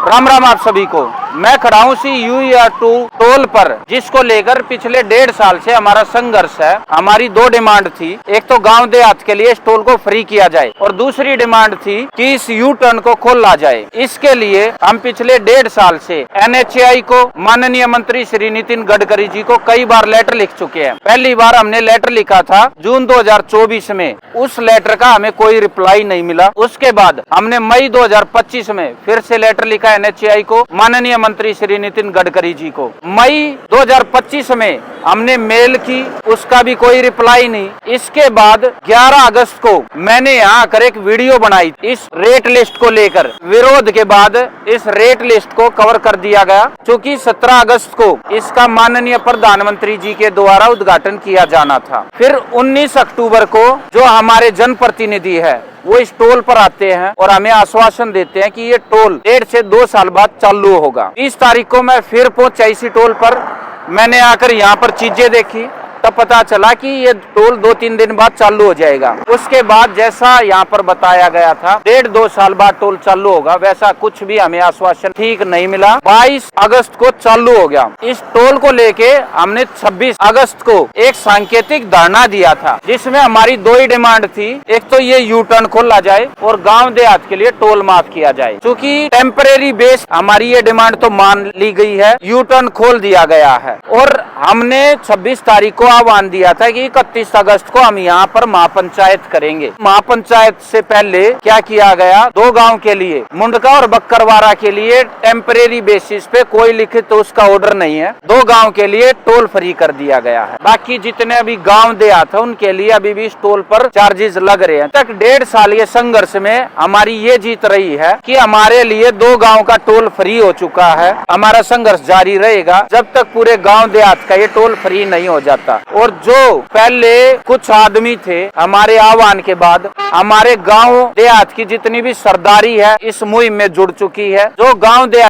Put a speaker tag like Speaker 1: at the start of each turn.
Speaker 1: राम राम आप सभी को। मैं खड़ा हूँ UER2 टोल पर, जिसको लेकर पिछले 1.5 साल से हमारा संघर्ष है। हमारी 2 डिमांड थी, एक तो गांव देहात के लिए इस टोल को फ्री किया जाए और दूसरी डिमांड थी कि इस यू टर्न को खोला जाए। इसके लिए हम पिछले 1.5 साल से NHAI को, माननीय मंत्री श्री नितिन गडकरी जी को कई बार लेटर लिख चुके हैं। पहली बार हमने लेटर लिखा था जून 2024 में, उस लेटर का हमें कोई रिप्लाई नहीं मिला। उसके बाद हमने मई 2025 में फिर से लेटर लिखा NHAI को, माननीय मंत्री श्री नितिन गडकरी जी को। मई 2025 में हमने मेल की, उसका भी कोई रिप्लाई नहीं। इसके बाद 11 अगस्त को मैंने यहाँ आकर एक वीडियो बनाई इस रेट लिस्ट को लेकर। विरोध के बाद इस रेट लिस्ट को कवर कर दिया गया, क्योंकि 17 अगस्त को इसका माननीय प्रधानमंत्री जी के द्वारा उद्घाटन किया जाना था। फिर 19 अक्टूबर को जो हमारे जनप्रतिनिधि है वो इस टोल पर आते हैं और हमें आश्वासन देते हैं कि ये टोल 1.5 से 2 साल बाद चालू होगा। 30 तारीख को मैं फिर पहुंचा इसी टोल पर। मैंने आकर यहाँ पर चीजें देखी, तब पता चला कि ये टोल 2-3 दिन बाद चालू हो जाएगा। उसके बाद जैसा यहाँ पर बताया गया था 1.5-2 साल बाद टोल चालू होगा, वैसा कुछ भी हमें आश्वासन ठीक नहीं मिला। 22 अगस्त को चालू हो गया। इस टोल को लेके हमने 26 अगस्त को एक सांकेतिक धरना दिया था, जिसमें हमारी 2 ही डिमांड थी। एक तो ये यू टर्न खोला जाए और गाँव देहात के लिए टोल माफ किया जाए। क्योंकि टेम्परेरी बेस हमारी ये डिमांड तो मान ली गई है, यू टर्न खोल दिया गया है। और हमने 26 तारीख को आह्वान दिया था कि 31 अगस्त को हम यहाँ पर महापंचायत करेंगे। महापंचायत से पहले क्या किया गया, 2 गांव के लिए, मुंडका और बक्करवारा के लिए टेम्परेरी बेसिस पे कोई लिखित तो उसका ऑर्डर नहीं है, 2 गांव के लिए टोल फ्री कर दिया गया है। बाकी जितने अभी गांव देहात है उनके लिए अभी भी इस टोल पर चार्जेस लग रहे हैं। तक 1.5 साल ये संघर्ष में हमारी ये जीत रही है कि हमारे लिए 2 गाँव का टोल फ्री हो चुका है। हमारा संघर्ष जारी रहेगा जब तक पूरे गाँव देहात का ये टोल फ्री नहीं हो जाता। और जो पहले कुछ आदमी थे, हमारे आह्वान के बाद हमारे गांव देहात की जितनी भी सरदारी है इस मुहिम में जुड़ चुकी है। जो गांव देहात